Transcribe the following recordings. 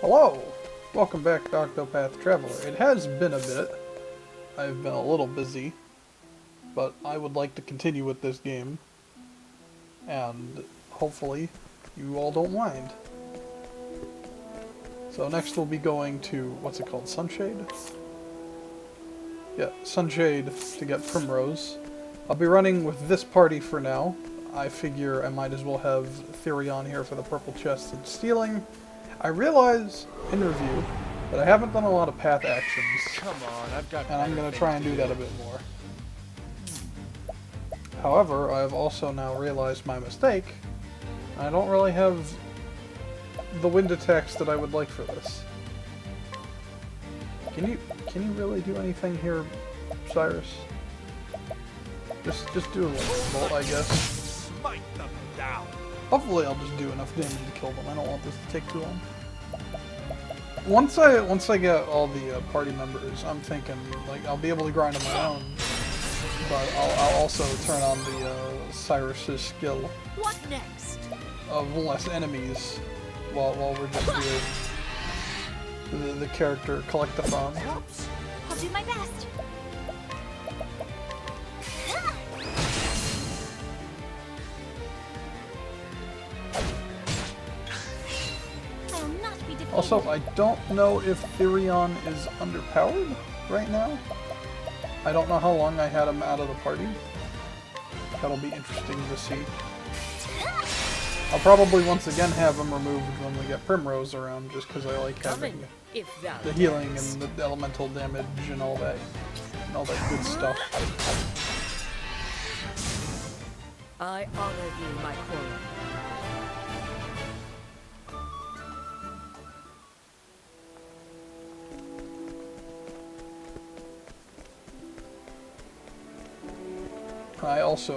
Hello! Welcome back to Octopath Traveler. It has been a bit. I've been a little busy, but I would like to continue with this game. And hopefully you all don't mind. So next we'll be going to, what's it called, Sunshade? Yeah, Sunshade to get Primrose. I'll be running with this party for now. I figure I might as well have Therion here for the purple chest and stealing. I realize, in review, that I haven't done a lot of path actions. Come on, I've got. And I'm going to try and do that a bit more. However, I've also now realized my mistake. I don't really have the wind attacks that I would like for this. Can you really do anything here, Cyrus? Just do a little bolt, I guess. Smite them down. Hopefully I'll just do enough damage to kill them. I don't want this to take too long. Once I get all the party members, I'm thinking like I'll be able to grind on my own, but I'll also turn on the Cyrus's skill. What next? Of less enemies while we're just doing the character collectathon. Oops. I'll do my best. I will not be defeated. Also, I don't know if Therion is underpowered right now. I don't know how long I had him out of the party. That'll be interesting to see. I'll probably once again have him removed when we get Primrose around, just because I like having the healing and the elemental damage and all that good stuff. I honor you, my queen.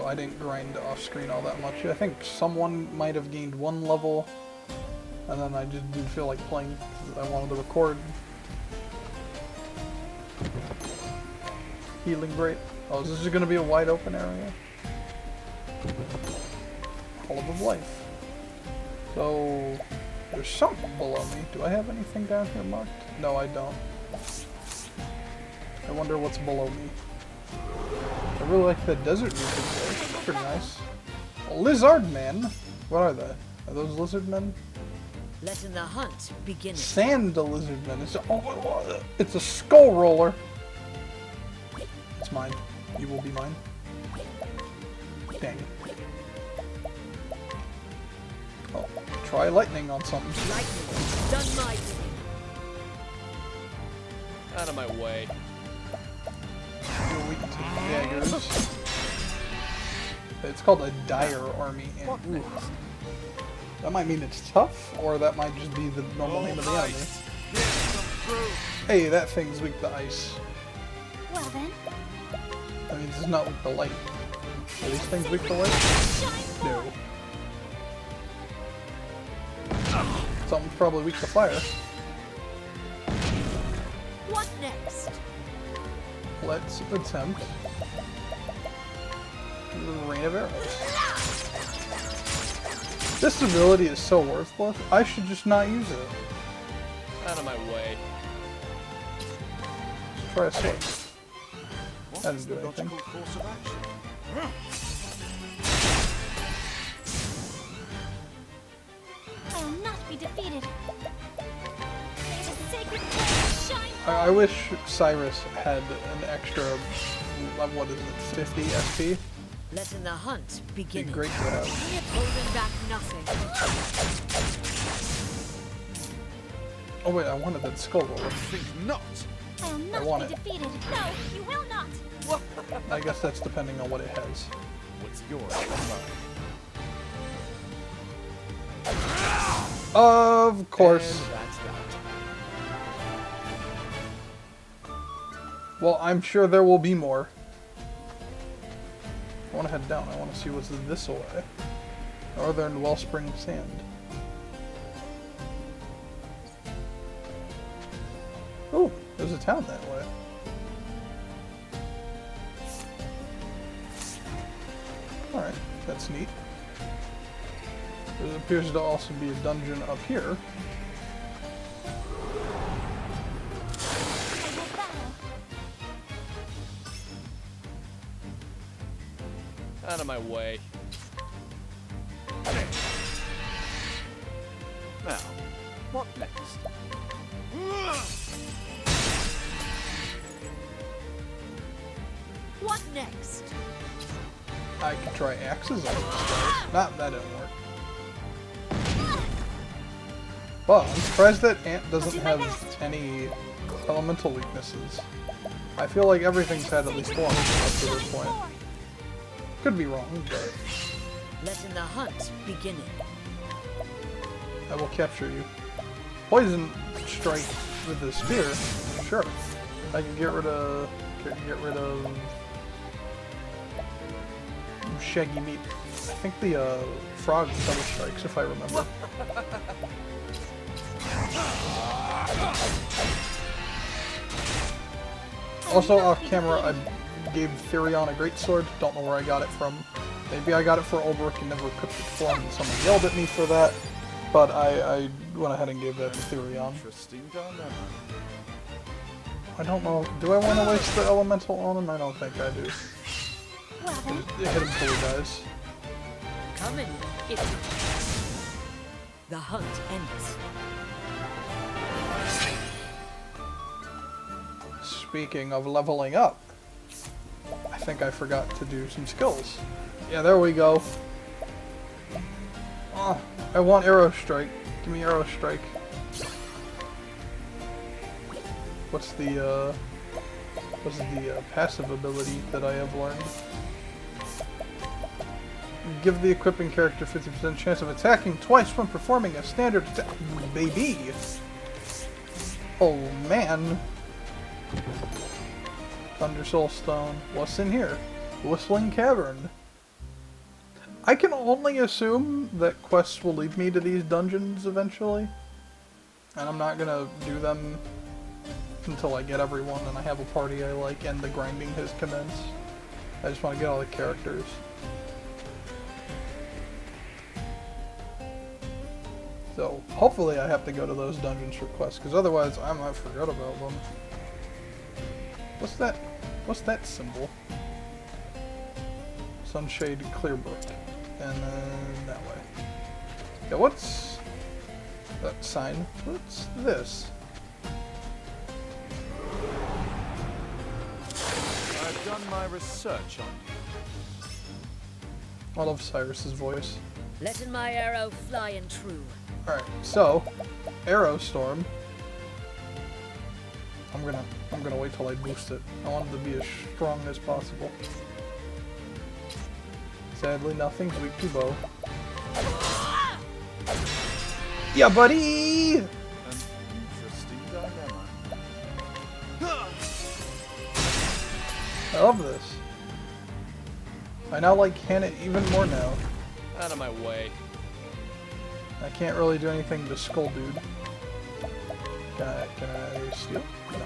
I didn't grind off screen all that much. I think someone might have gained 1 level, and then I just didn't feel like playing because I wanted to record. Healing Great. Oh, is this just going to be a wide open area? Olive of Life. So, there's something below me. Do I have anything down here marked? No, I don't. I wonder what's below me. I really like the desert music there. It's pretty nice. Lizard men? What are they? Are those lizard men? Letting the hunt begin. Sand lizard men. It's a skull roller. It's mine. You will be mine. Dang it. Oh, try lightning on something. Lightning, done my bidding. Out of my way. You're weak to daggers. It's called a dire army. And, ooh, that might mean it's tough, or that might just be the normal name of the enemy. Hey, that thing's weak to ice. Well then. I mean, it's not weak to light. Are these things weak to light? No. Something's probably weak to fire. What next? Let's attempt the Rain of Arrows. This ability is so worthless, I should just not use it. Out of my way. Let's try a sword. That didn't do anything. I will not be defeated. May the sacred flame shine. I wish Cyrus had an extra, what is it, 50 SP? Letting the hunt begin. It'd be great to have. We have holding back nothing. Oh wait, I wanted that skull roller. Think not. I will I not want be it. defeated. No, you will not. I guess that's depending on what it has. What's yours? Of course. And that's that. Well, I'm sure there will be more. I want to head down. I want to see what's this way. Northern Wellspring Sand. Oh, there's a town that way. Alright, that's neat. There appears to also be a dungeon up here. Out of my way. Now, what next? What next? I could try axes on this guy. Not that didn't work. But I'm surprised that Ant doesn't have any elemental weaknesses. I feel like everything's had at least one up to this point. Could be wrong, but Letting the hunt begin. I will capture you. Poison strike with the spear, sure. I can get rid of shaggy meat. I think the frog double strikes, if I remember. Also, off camera, I gave Therion a greatsword. Don't know where I got it from. Maybe I got it for Ulbrich and never equipped it for him, and someone yelled at me for that. But I went ahead and gave that to Therion. Interesting dilemma. I don't know. Do I want to waste the elemental on him? I don't think I do. Well then, Hit him till he dies. Coming. The hunt ends. Speaking of leveling up, I think I forgot to do some skills. Yeah, there we go. Oh, I want Arrow Strike. Give me Arrow Strike. What's the passive ability that I have learned? Give the equipping character 50% chance of attacking twice when performing a standard attack. Baby! Oh man! Thunder Soul Stone. What's in here? Whistling Cavern. I can only assume that quests will lead me to these dungeons eventually. And I'm not gonna do them until I get everyone and I have a party I like and the grinding has commenced. I just want to get all the characters. So, hopefully I have to go to those dungeons for quests, because otherwise I might forget about them. What's that? What's that symbol? Sunshade Clearbrook. And then that way. Yeah, what's that sign? What's this? I've done my research on you. I love Cyrus's voice. Letting my arrow fly and true. Alright, so Arrow Storm. I'm gonna wait till I boost it. I want it to be as strong as possible. Sadly, nothing's weak to bow. Yeah, buddy! An interesting dilemma. I love this. I now like Hannah even more now. Out of my way. I can't really do anything to Skull Dude. Can I steal? No.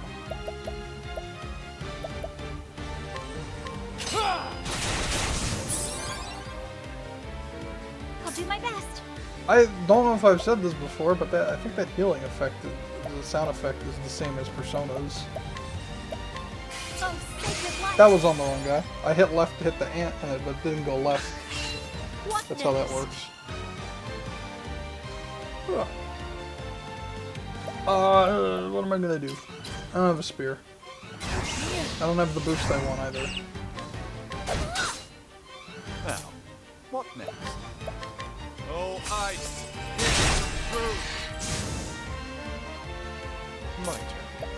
I'll do my best. I don't know if I've said this before, but I think that healing effect, the sound effect, is the same as Persona's. Oh, sacred light. That was on the wrong guy. I hit left to hit the ant, but it didn't go left. What That's how that next? works. What am I gonna do? I don't have a spear. I don't have the boost I want either. Now, what next? Oh, ice! Through! My turn.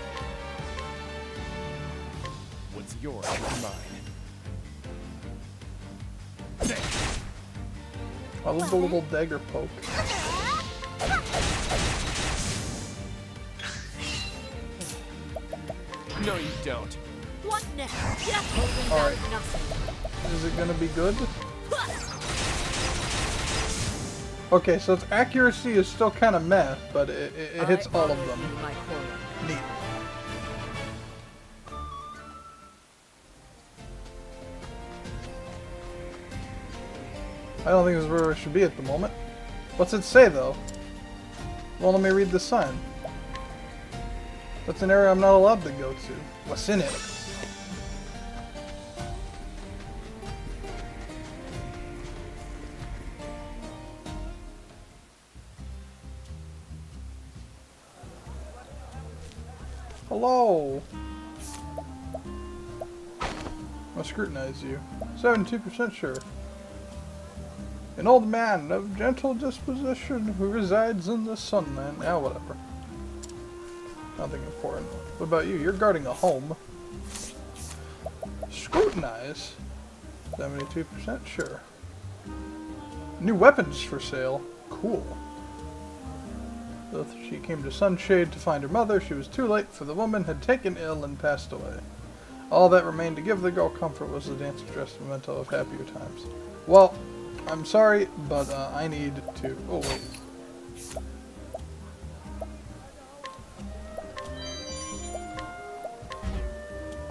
What's yours is mine. I love the little dagger poke. No, you don't. What next? Holding Alright. back nothing. Is it gonna be good? Okay, so its accuracy is still kind of meh, but it hits I all of honor them. you, my quarry. Neat. I don't think this is where it should be at the moment. What's it say, though? Well, let me read the sign. That's an area I'm not allowed to go to. What's in it? Hello! I'll scrutinize you. 72% sure. An old man of gentle disposition who resides in the Sunland. Ah, whatever. Nothing important. What about you? You're guarding a home. Scrutinize? 72% sure. New weapons for sale. Cool. Though she came to Sunshade to find her mother, she was too late, for the woman had taken ill and passed away. All that remained to give the girl comfort was the dance dress memento of happier times. Well, I'm sorry, but I need to... Oh, wait.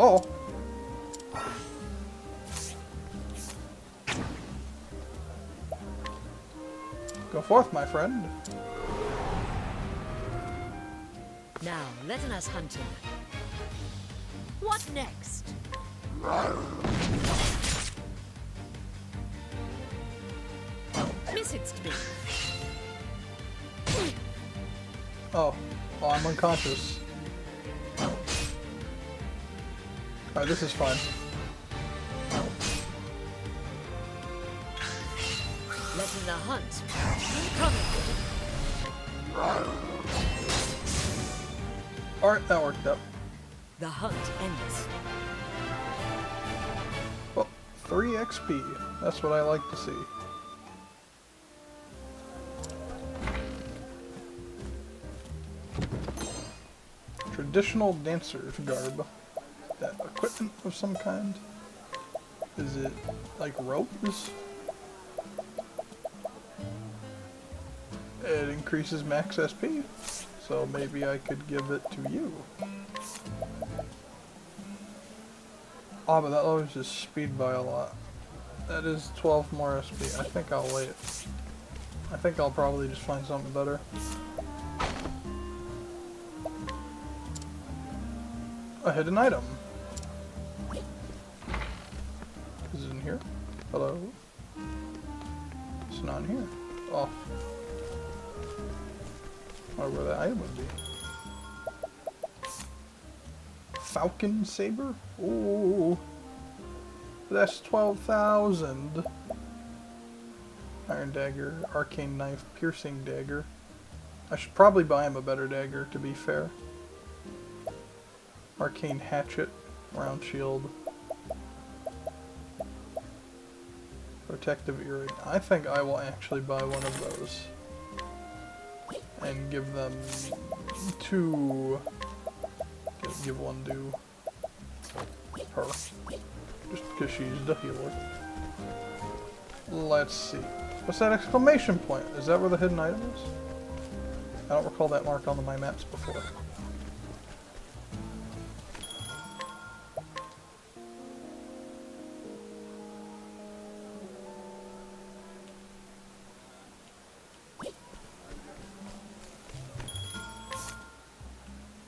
Oh! Go forth, my friend. Now, let us hunting. What next? Missest me. Oh. Oh, I'm unconscious. Alright, this is fun. Letting the hunt coming. Alright, that worked out. The hunt ends. Well, 3 XP. That's what I like to see. Traditional dancer's garb. That equipment of some kind? Is it like ropes? It increases max SP, so maybe I could give it to you. Oh, but that lowers his speed by a lot. That is 12 more SP. I think I'll wait. I think I'll probably just find something better. A hidden item. Is it in here? Hello? It's not in here. Oh. I wonder where that item would be. Falcon Saber? Ooh. That's 12,000. Iron Dagger, Arcane Knife, Piercing Dagger. I should probably buy him a better dagger, to be fair. Arcane Hatchet, Round Shield. Protective Earring. I think I will actually buy one of those. And give them 2... Give one to her. Just because she's the healer. Let's see. What's that exclamation point? Is that where the hidden item is? I don't recall that mark on my maps before.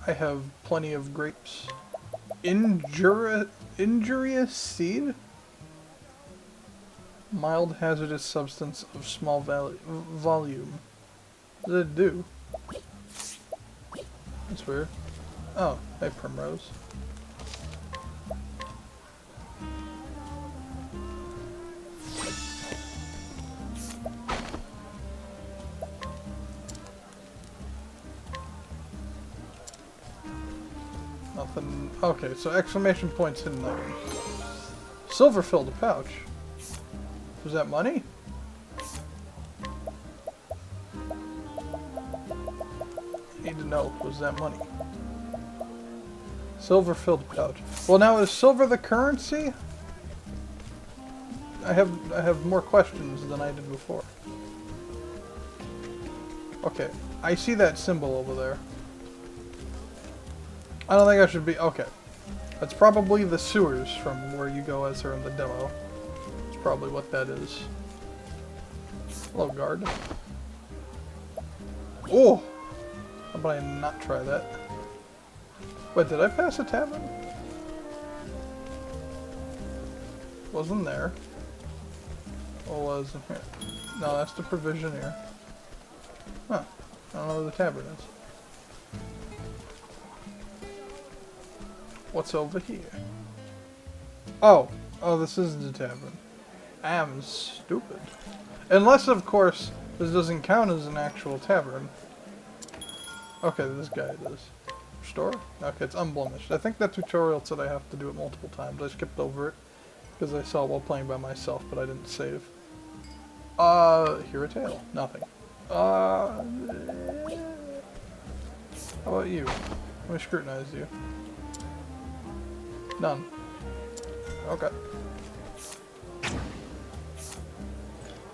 I have plenty of grapes. Injurious seed? Mild hazardous substance of small volume. What does it do? That's weird. Oh, hey Primrose. Nothing. Okay, so exclamation points hidden item. Silver filled a pouch. Was that money? Need to know, was that money? Silver filled pouch. Well, now is silver the currency? I have more questions than I did before. Okay, I see that symbol over there. I don't think I should be... Okay. That's probably the sewers from where you go as her in the demo. That's probably what that is. Hello, guard. Oh! How about I not try that? Wait, did I pass a tavern? Wasn't there. What was in here? No, that's the provisioneer. Huh. I don't know where the tavern is. What's over here? Oh, this is the tavern. I am stupid. Unless, of course, this doesn't count as an actual tavern. Okay, this guy does. Restore? Okay, it's unblemished. I think that tutorial said I have to do it multiple times. I skipped over it because I saw it while playing by myself, but I didn't save. Hear a tale. Nothing. How about you? Let me scrutinize you. None. Okay.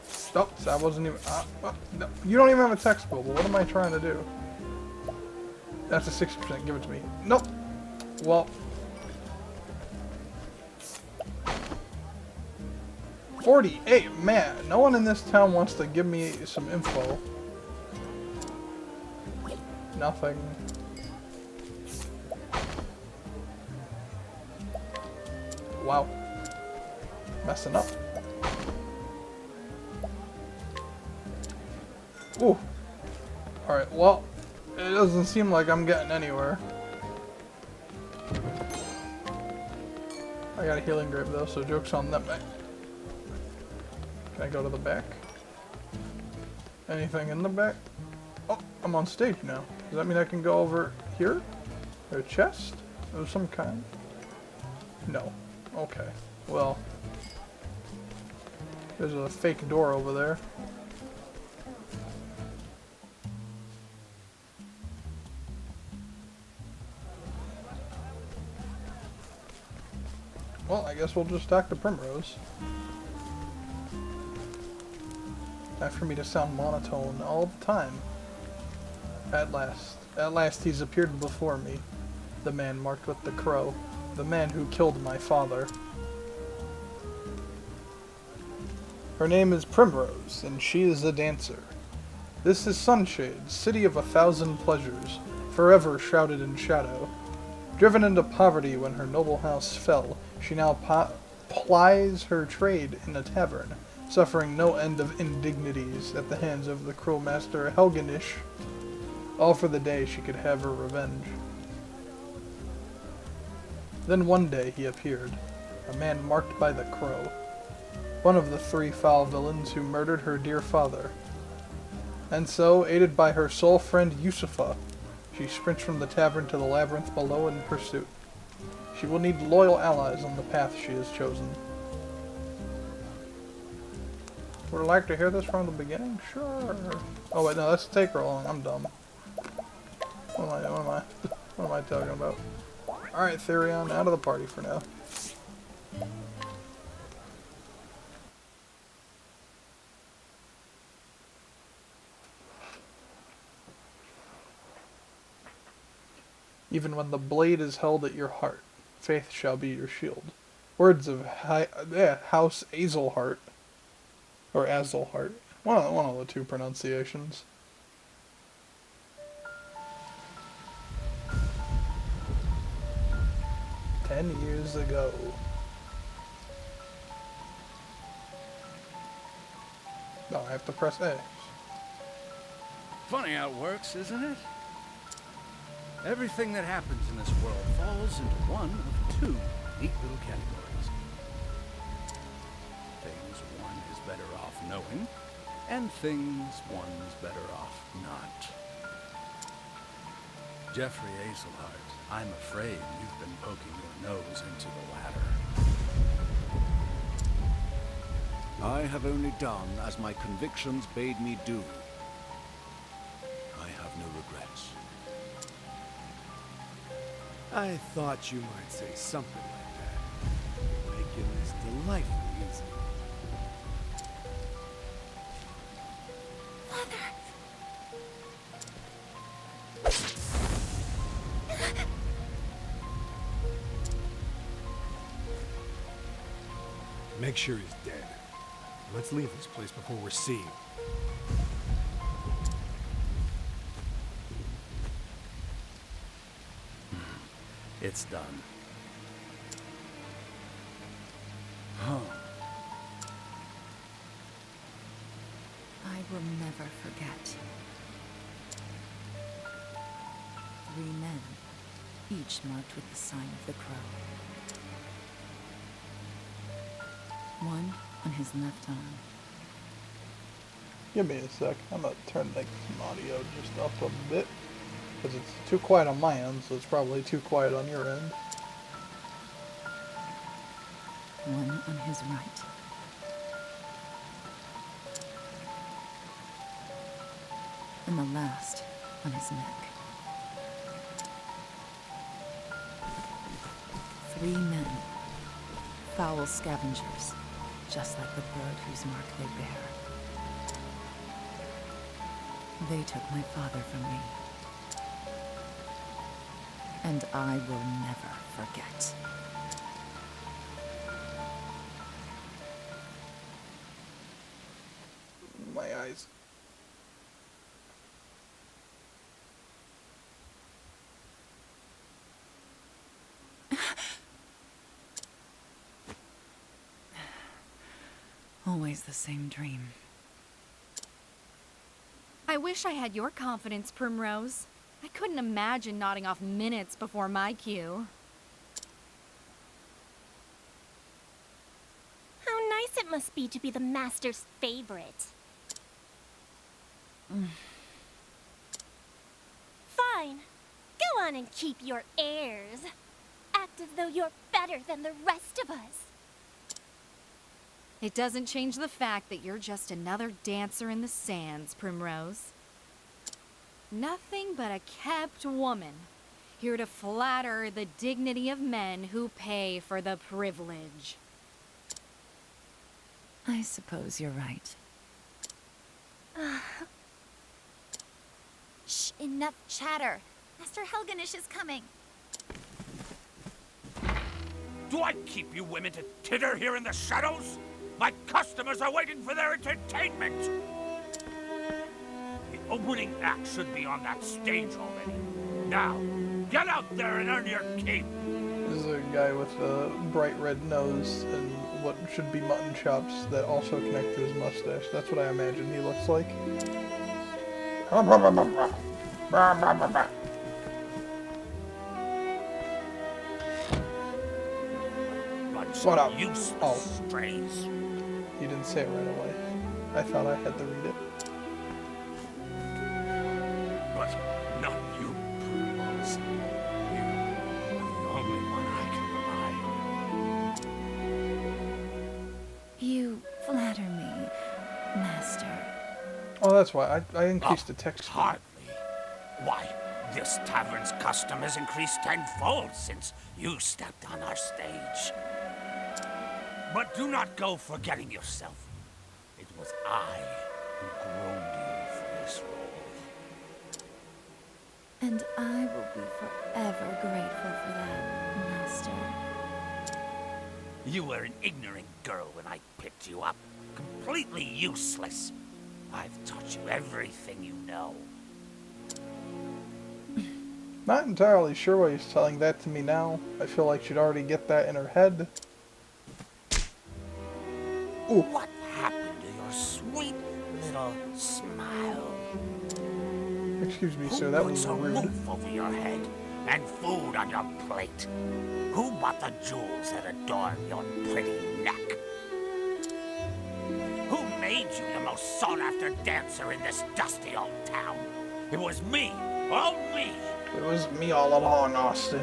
Stop. That wasn't even... no. You don't even have a text bubble. What am I trying to do? That's a 60%. Give it to me. Nope. Well... 48. Man, no one in this town wants to give me some info. Nothing. Wow. Messing up. Ooh. Alright, well, it doesn't seem like I'm getting anywhere. I got a healing grave though, so joke's on them. Can I go to the back? Anything in the back? Oh, I'm on stage now. Does that mean I can go over here? Or a chest? Of some kind? No. Okay. Well. There's a fake door over there. Well, I guess we'll just talk to Primrose. Time for me to sound monotone all the time. At last. At last he's appeared before me. The man marked with the crow. The man who killed my father. Her name is Primrose, and she is a dancer. This is Sunshade, city of 1,000 pleasures, forever shrouded in shadow. Driven into poverty when her noble house fell, she now plies her trade in a tavern, suffering no end of indignities at the hands of the cruel master Helganish, all for the day she could have her revenge. Then one day he appeared, a man marked by the crow, one of the 3 foul villains who murdered her dear father. And so, aided by her sole friend Yusufa, she sprints from the tavern to the labyrinth below in pursuit. She will need loyal allies on the path she has chosen. Would I like to hear this from the beginning? Sure. Oh wait, no, let's take her along. I'm dumb. What am I talking about? Alright, Therion, out of the party for now. Even when the blade is held at your heart, faith shall be your shield. Words of House Azelhart. Or Azelhart. One of the 2 pronunciations. "10 years ago." No, I have to press A. Funny how it works, isn't it? Everything that happens in this world falls into one of 2 neat little categories. Things one is better off knowing, and things one is better off not. Jeffrey Azelhart, I'm afraid you've been poking your nose into the latter. I have only done as my convictions bade me do. I have no regrets. I thought you might say something like that. Making this delightfully easy. Make sure he's dead. Let's leave this place before we're seen. It's done. Huh. I will never forget. 3 men each marked with the sign of the crow. One on his left arm. Give me a sec. I'm gonna turn the audio just up a bit. Because it's too quiet on my end, so it's probably too quiet on your end. One on his right. And the last on his neck. 3 men. Foul scavengers, just like the bird whose mark they bear. They took my father from me. And I will never forget. My eyes. Always the same dream. I wish I had your confidence, Primrose. I couldn't imagine nodding off minutes before my cue. How nice it must be to be the Master's favorite. Fine. Go on and keep your airs. Act as though you're better than the rest of us. It doesn't change the fact that you're just another dancer in the sands, Primrose. Nothing but a kept woman, here to flatter the dignity of men who pay for the privilege. I suppose you're right. Shh, enough chatter. Master Helganish is coming. Do I keep you women to titter here in the shadows? My customers are waiting for their entertainment! The opening act should be on that stage already. Now, get out there and earn your keep! This is a guy with a bright red nose and what should be mutton chops that also connect to his mustache. That's what I imagine he looks like. What up? Useless strays. You didn't say it right away. I thought I had to read it. But not you, Primrose. You are the only one I can rely on. You flatter me, Master. Oh, that's why. I increased the text. Hardly. Why, this tavern's custom has increased tenfold since you stepped on our stage. But do not go forgetting yourself. It was I who groomed you for this role. And I will be forever grateful for that, Master. You were an ignorant girl when I picked you up. Completely useless. I've taught you everything you know. Not entirely sure why he's telling that to me now. I feel like she'd already get that in her head. Ooh. What happened to your sweet little smile? Excuse me, sir, Who that puts was a rude. roof over your head and food on your plate? Who bought the jewels that adorn your pretty neck? Who made you the most sought-after dancer in this dusty old town? It was me, all me. It was me all along, Austin.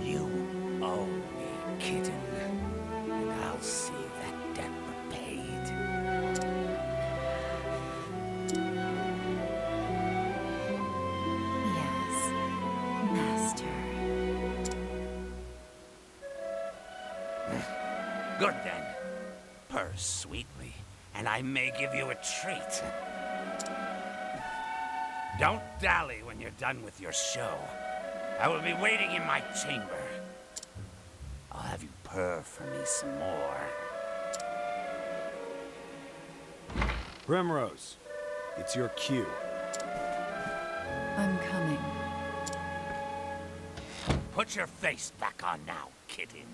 You owe me, kitten. And I'll see that debt repaid. Yes, Master. Good then. Purr sweetly, and I may give you a treat. Don't dally when you're done with your show. I will be waiting in my chamber. I'll have you purr for me some more. Primrose, it's your cue. I'm coming. Put your face back on now, kitten.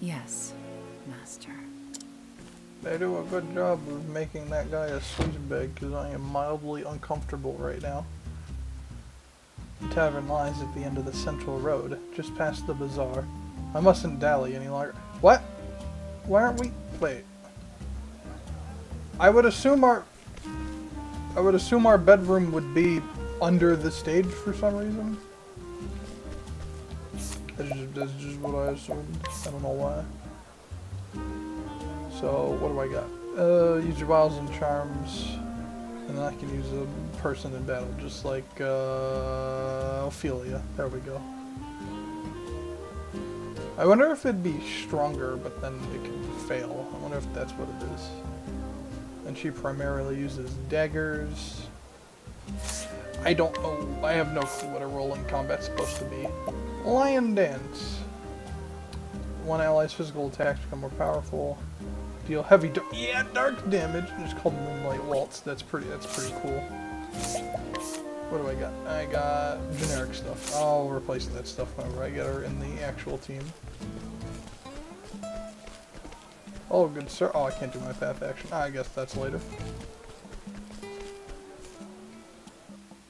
Yes, Master. They do a good job of making that guy a sleazebag, because I am mildly uncomfortable right now. The tavern lies at the end of the central road, just past the bazaar. I mustn't dally any longer. What? Why aren't we... Wait. I would assume our bedroom would be under the stage for some reason. That's just what I assumed. I don't know why. So, what do I got? Use your wiles and charms. And then I can use a person in battle, just like, Ophelia. There we go. I wonder if it'd be stronger, but then it could fail. I wonder if that's what it is. And she primarily uses daggers. I don't know. I have no clue what a role in combat's supposed to be. Lion Dance. One ally's physical attacks become more powerful. Deal heavy dark damage. It's called Moonlight Waltz. That's pretty cool. What do I got? I got generic stuff. I'll replace that stuff whenever I get her in the actual team. Oh, good sir. Oh, I can't do my path action. I guess that's later.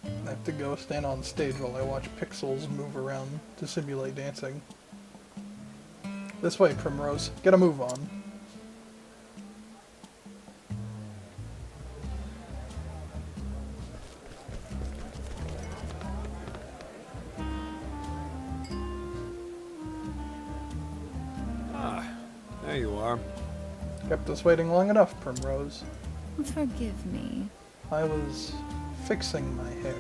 I have to go stand on stage while I watch pixels move around to simulate dancing. This way, Primrose. Get a move on. There you are. Kept us waiting long enough, Primrose. Forgive me. I was fixing my hair.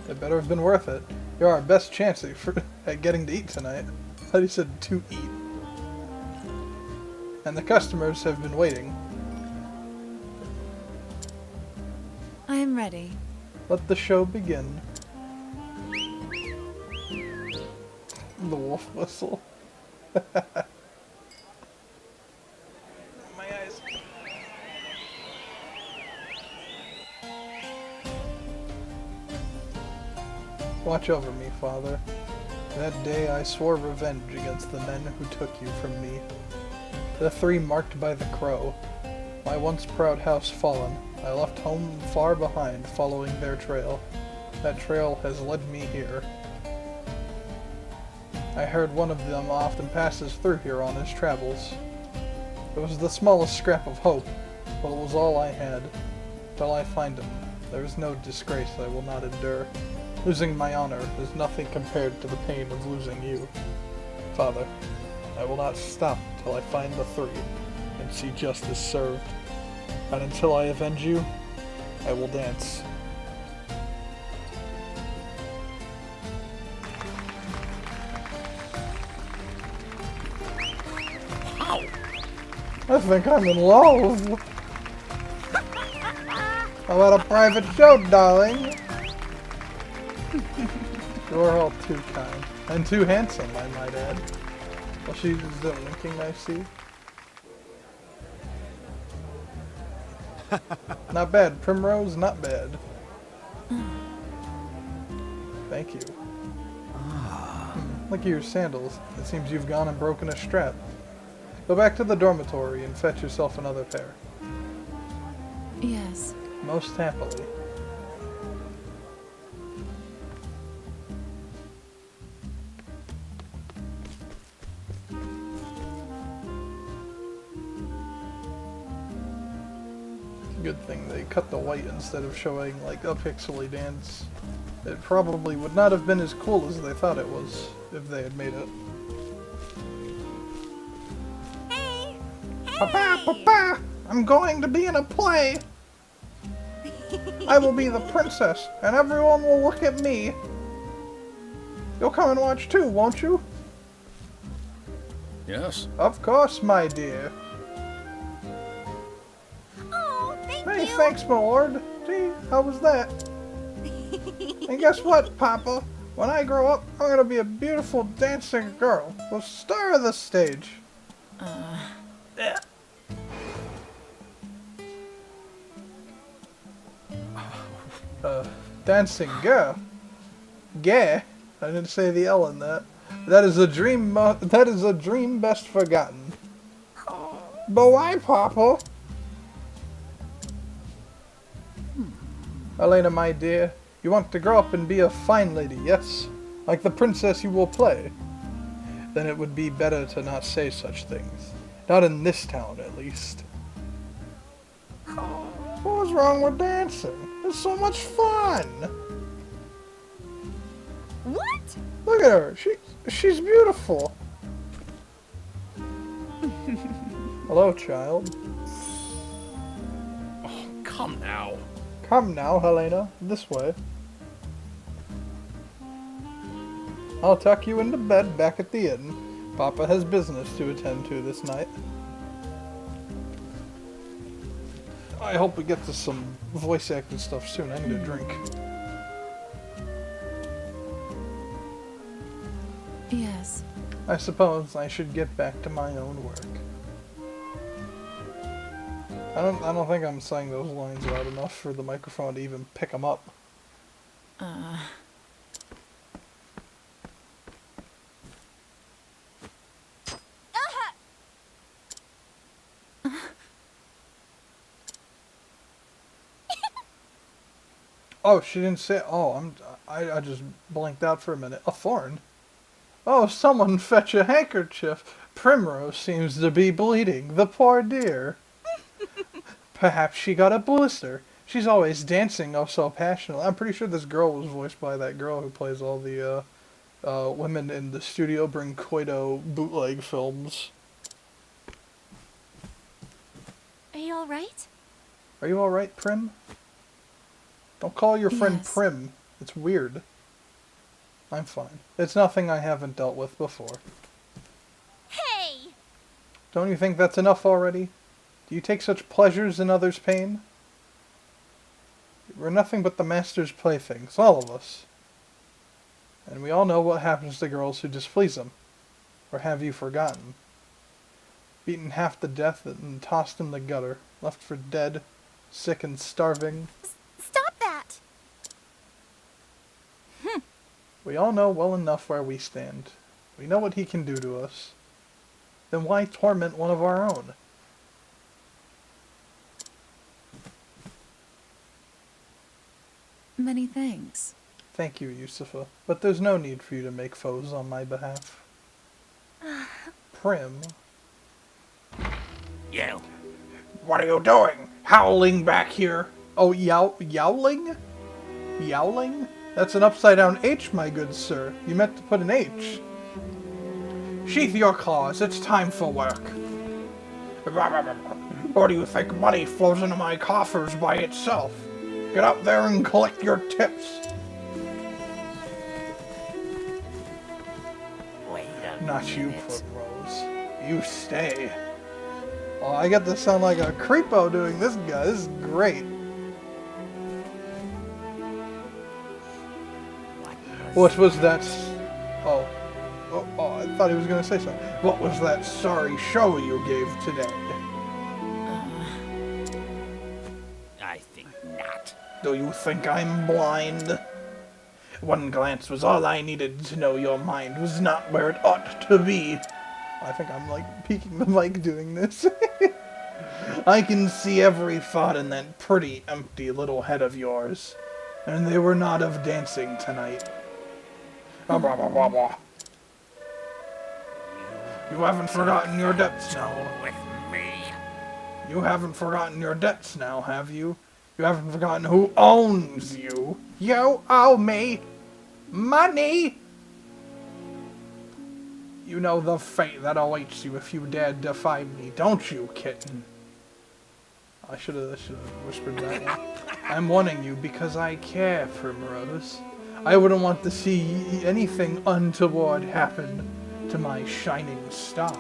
It better have been worth it. You're our best chance at getting to eat tonight. I thought you said to eat. And the customers have been waiting. I am ready. Let the show begin. The wolf whistle. My eyes. Watch over me, Father. That day I swore revenge against the men who took you from me. The three marked by the crow. My once proud house fallen. I left home far behind, following their trail. That trail has led me here. I heard one of them often passes through here on his travels. It was the smallest scrap of hope, but it was all I had. Till I find him, there is no disgrace I will not endure. Losing my honor is nothing compared to the pain of losing you. Father, I will not stop till I find the three and see justice served. And until I avenge you, I will dance. I think I'm in love. How about a private show, darling? You're all too kind. And too handsome, I might add. Well, she's winking, I see. Not bad, Primrose, not bad. Thank you. Look at your sandals. It seems you've gone and broken a strap. Go back to the dormitory and fetch yourself another pair. Yes. Most happily. It's a good thing they cut the white instead of showing like a pixely dance. It probably would not have been as cool as they thought it was if they had made it. Papa, Papa! I'm going to be in a play! I will be the princess, and everyone will look at me. You'll come and watch too, won't you? Yes. Of course, my dear. Oh, thank Hey, you. thanks, my lord. Gee, how was that? And guess what, Papa? When I grow up, I'm gonna be a beautiful dancing girl, the star of the stage. Yeah. Dancing girl. Gay. I didn't say the L in that. That is a dream. That is a dream best forgotten. But why, Papa? Helena, my dear, you want to grow up and be a fine lady, yes? Like the princess you will play. Then it would be better to not say such things. Not in this town, at least. What's wrong with dancing? It's so much fun! What? Look at her. She's beautiful. Hello, child. Oh, come now. Come now, Helena. This way. I'll tuck you into bed back at the inn. Papa has business to attend to this night. I hope we get to some voice acting stuff soon. I need a drink. Yes. I suppose I should get back to my own work. I don't think I'm saying those lines loud enough for the microphone to even pick them up. Oh, she didn't say. Oh, I just blanked out for a minute. A thorn. Oh, someone fetch a handkerchief. Primrose seems to be bleeding. The poor dear. Perhaps she got a blister. She's always dancing oh so passionately. I'm pretty sure this girl was voiced by that girl who plays all the women in the Studio Brincoito bootleg films. Are you alright? Are you alright, Prim? Don't call your friend Yes. Prim. It's weird. I'm fine. It's nothing I haven't dealt with before. Hey! Don't you think that's enough already? Do you take such pleasures in others' pain? We're nothing but the master's playthings, all of us. And we all know what happens to girls who displease them. Or have you forgotten? Beaten half to death and tossed in the gutter, left for dead, sick and starving. Stop that! We all know well enough where we stand. We know what he can do to us. Then why torment one of our own? Many thanks. Thank you, Yusufa, but there's no need for you to make foes on my behalf. Prim. You. What are you doing? Howling back here? Oh, yowling? Yowling? That's an upside-down H, my good sir. You meant to put an H. Sheath your claws. It's time for work. Or do you think money flows into my coffers by itself? Get out there and collect your tips. Wait a Not you, minute. Primrose. You stay. Oh, I get to sound like a creepo doing this guy. This is great. What was that? Oh, I thought he was going to say something. What was that sorry show you gave today? I think not. Do you think I'm blind? One glance was all I needed to know your mind was not where it ought to be. I think I'm like peeking the mic doing this. I can see every thought in that pretty empty little head of yours. And they were not of dancing tonight. Blah, blah, blah, blah, blah. You haven't forgotten your debts now. With me. You haven't forgotten your debts now, have you? You haven't forgotten who owns you. You owe me money. You know the fate that awaits you if you dare defy me, don't you, kitten? I should have whispered that one. I'm warning you because I care, Primrose. I wouldn't want to see anything untoward happen to my shining star.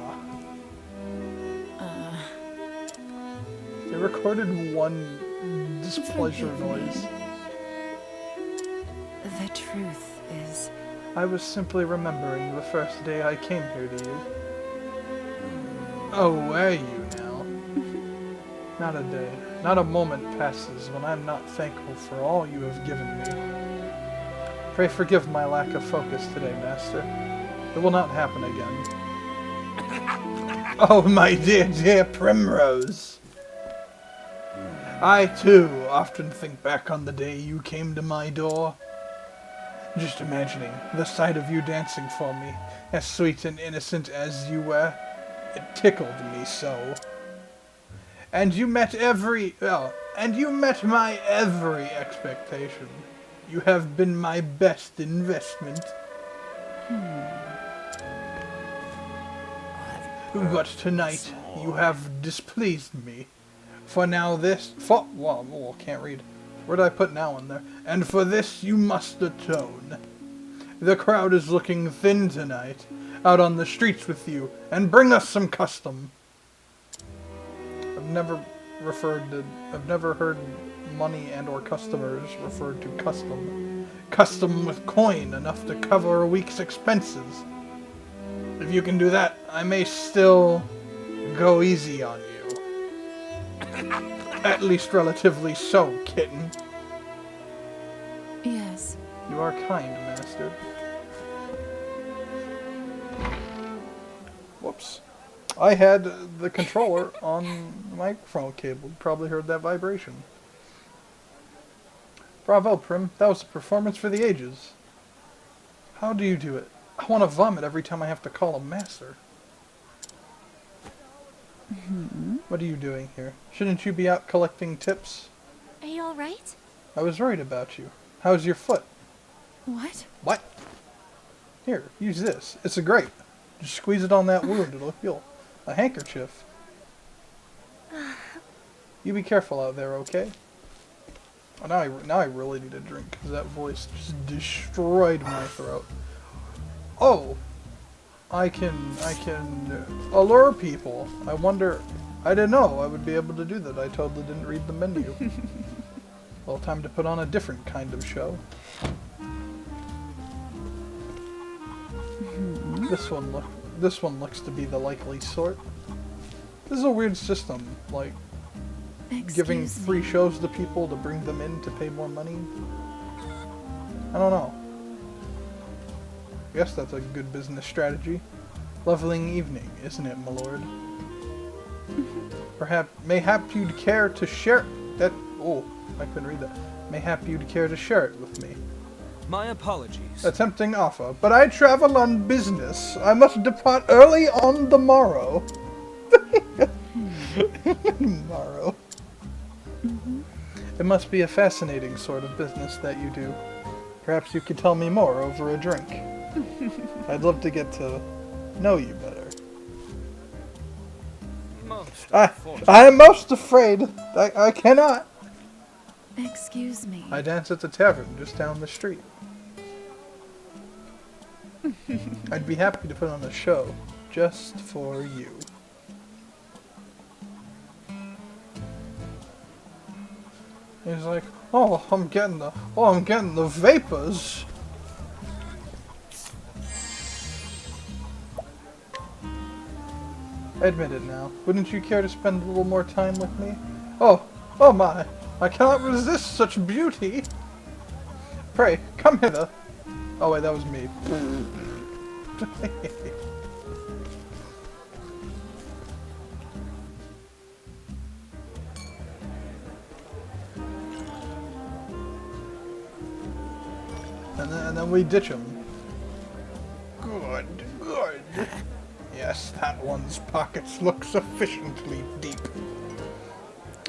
They recorded one displeasure noise. The truth is... I was simply remembering the first day I came here to you. Oh, were you now? Not a day, not a moment passes when I'm not thankful for all you have given me. Pray forgive my lack of focus today, Master. It will not happen again. Oh, my dear, dear Primrose. I, too, often think back on the day you came to my door. Just imagining the sight of you dancing for me, as sweet and innocent as you were, it tickled me so. And you met my every expectation. You have been my best investment. But tonight, you have displeased me. Can't read. Where did I put now in there? And for this you must atone. The crowd is looking thin tonight, out on the streets with you, and bring us some custom. I've never heard money and or customers referred to custom. Custom with coin enough to cover a week's expenses. If you can do that, I may still go easy on you. At least relatively so, kitten. Yes. You are kind, master. Whoops. I had the controller on the microphone cable. You probably heard that vibration. Bravo, Prim. That was a performance for the ages. How do you do it? I want to vomit every time I have to call him master. What are you doing here? Shouldn't you be out collecting tips? Are you alright? I was worried about you. How's your foot? What? What? Here, use this. It's a grape. Just squeeze it on that wound. It'll heal. A handkerchief. You be careful out there, okay? Oh, now I really need a drink, because that voice just destroyed my throat. Oh! I can allure people. I wonder... I didn't know I would be able to do that. I totally didn't read the menu. Well, time to put on a different kind of show. This one looks to be the likely sort. This is a weird system, like giving free shows to people to bring them in to pay more money. I don't know. I guess that's a good business strategy. Leveling evening, isn't it, my lord? Mayhap you'd care to share that. Oh, I couldn't read that. Mayhap you'd care to share it with me. My apologies. A tempting offer, but I travel on business. I must depart early on the morrow. Morrow. It must be a fascinating sort of business that you do. Perhaps you could tell me more over a drink. I'd love to get to know you better. I am most afraid. I cannot. Excuse me. I dance at the tavern just down the street. I'd be happy to put on a show just for you. He's like, oh, I'm getting the vapors. Admit it now. Wouldn't you care to spend a little more time with me? Oh my! I cannot resist such beauty! Pray, come hither! Oh wait, that was me. and then we ditch him. Good. Yes, that one's pockets look sufficiently deep.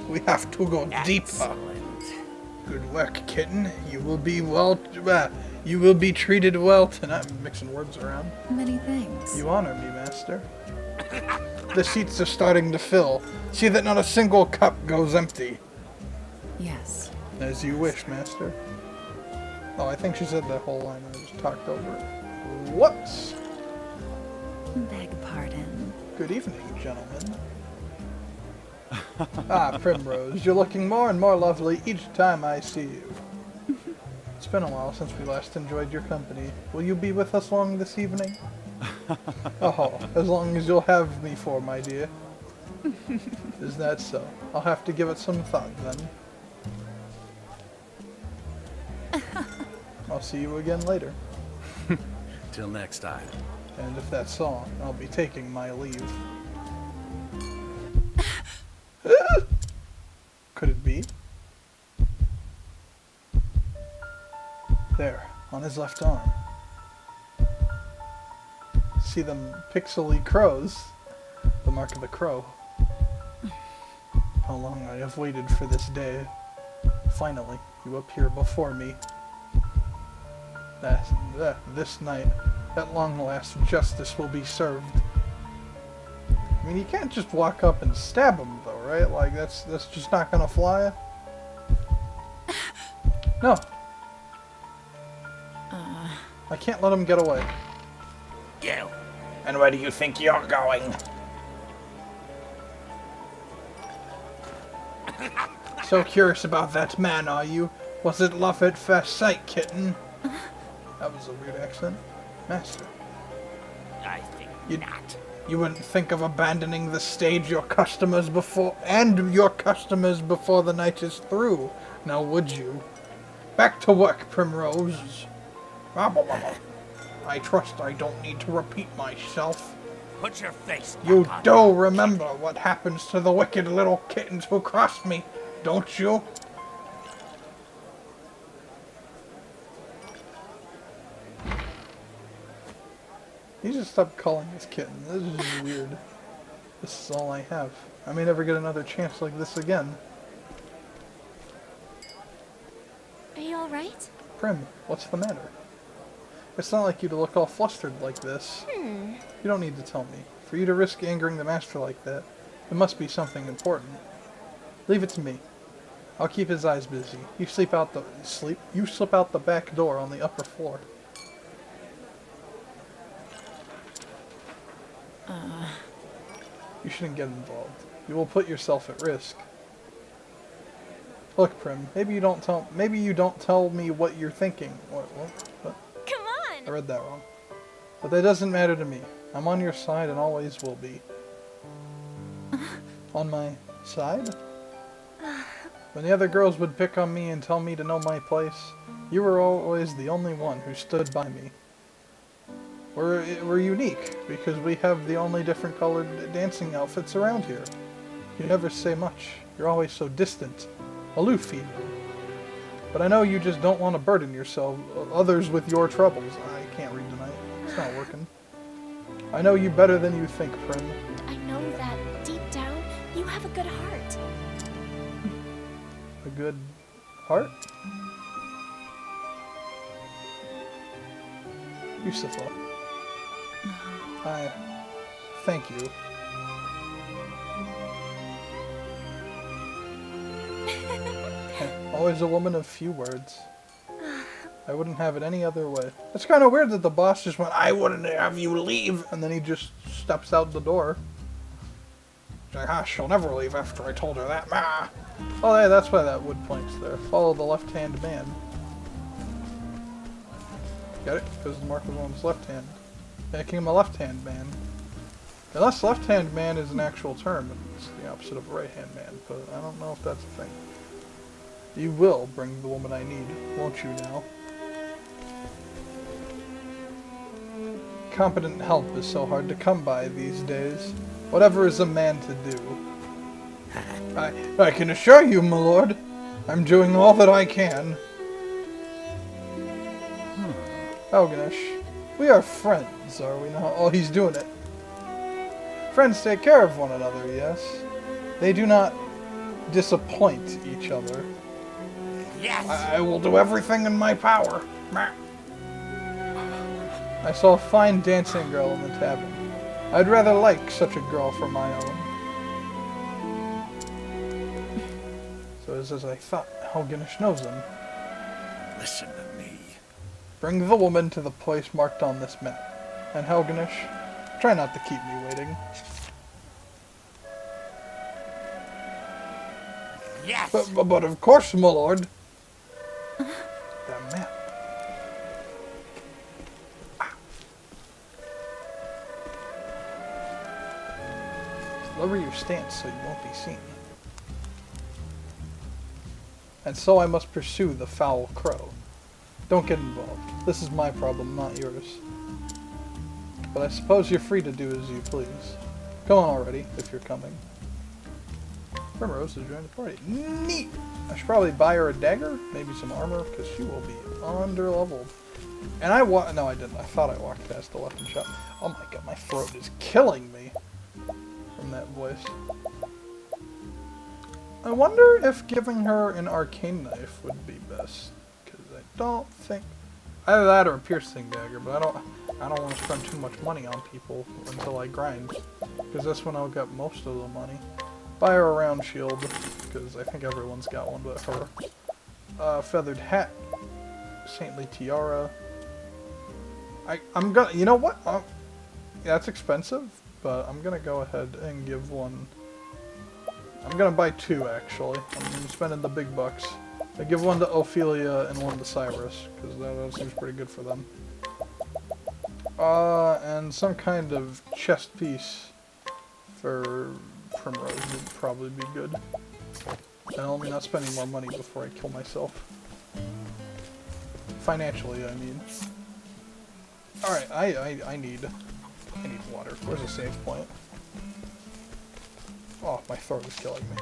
We have to go deeper. Good work, kitten. You will be treated well tonight. I'm mixing words around. Many thanks. You honor me, master. The seats are starting to fill. See that not a single cup goes empty. Yes. As you wish, master. Oh, I think she said that whole line. I just talked over it. Whoops. Beg pardon. Good evening, gentlemen. Ah, Primrose, you're looking more and more lovely each time I see you. It's been a while since we last enjoyed your company. Will you be with us long this evening? Oh, as long as you'll have me for, my dear. Is that so? I'll have to give it some thought, then. I'll see you again later. Till next time. And if that's all, I'll be taking my leave. Could it be? There, on his left arm. See them pixely crows? The mark of the crow. How long I have waited for this day. Finally, you appear before me. This night, at long last, justice will be served. I mean, you can't just walk up and stab him, though, right? Like, that's just not gonna fly. No. I can't let him get away. You. And where do you think you're going? So curious about that man, are you? Was it love at first sight, kitten? That was a weird accent. Master. I think not. You wouldn't think of abandoning the stage your customers before the night is through, now would you? Back to work, Primrose. I trust I don't need to repeat myself. Put your face back You on do remember what happens to the wicked little kittens who cross me, don't you? He just stopped calling us kitten. This is just weird. This is all I have. I may never get another chance like this again. Are you alright? Prim, what's the matter? It's not like you to look all flustered like this. You don't need to tell me. For you to risk angering the master like that, it must be something important. Leave it to me. I'll keep his eyes busy. You slip out the back door on the upper floor. You shouldn't get involved. You will put yourself at risk. Look, Prim, maybe you don't tell me what you're thinking. What? Come on! I read that wrong. But that doesn't matter to me. I'm on your side and always will be. On my side? When the other girls would pick on me and tell me to know my place, you were always the only one who stood by me. We're unique, because we have the only different colored dancing outfits around here. You never say much. You're always so distant. Aloof, even. But I know you just don't want to burden others with your troubles. I can't read tonight. It's not working. I know you better than you think, Prim. I know that deep down, you have a good heart. A good heart? Yusufa. Thank you. Always a woman of few words. I wouldn't have it any other way. It's kind of weird that the boss just went, I wouldn't have you leave, and then he just steps out the door. He's like, she'll never leave after I told her that. Ah. Oh, yeah, that's why that wood plank's there. Follow the left-hand man. Get it? Because the mark was on his left hand. Making him a left-hand man. Unless left-hand man is an actual term, it's the opposite of a right-hand man, but I don't know if that's a thing. You will bring the woman I need, won't you now? Competent help is so hard to come by these days. Whatever is a man to do. I can assure you, my lord, I'm doing all that I can. Oh, Ganesh. We are friends, are we not? Oh, he's doing it. Friends take care of one another, yes? They do not disappoint each other. Yes! I will do everything in my power. I saw a fine dancing girl in the tavern. I'd rather like such a girl for my own. So it's as I thought. Helgenish knows him. Listen to me. Bring the woman to the place marked on this map. And Helgenish, try not to keep me waiting. Yes! But of course, my lord. That map. Lower your stance so you won't be seen. And so I must pursue the foul crow. Don't get involved. This is my problem, not yours. But I suppose you're free to do as you please. Come on already, if you're coming. Primrose has joined the party. Neat! I should probably buy her a dagger, maybe some armor, because she will be under-leveled. And no, I didn't. I thought I walked past the weapon shop. Oh my god, my throat is killing me from that voice. I wonder if giving her an arcane knife would be best, because I don't think... Either that or a piercing dagger, but I don't want to spend too much money on people until I grind, because that's when I'll get most of the money. Buy her a round shield, because I think everyone's got one but her. Feathered hat. Saintly tiara. I'm gonna... You know what? Yeah, that's expensive, but I'm gonna go ahead and give one... I'm gonna buy two, actually. I'm spending the big bucks. I give one to Ophelia and one to Cyrus, because that seems pretty good for them. And some kind of chest piece for Primrose would probably be good. And let me not spending more money before I kill myself. Financially, I mean. Alright, I need water. Where's the save point? Oh, my throat is killing me.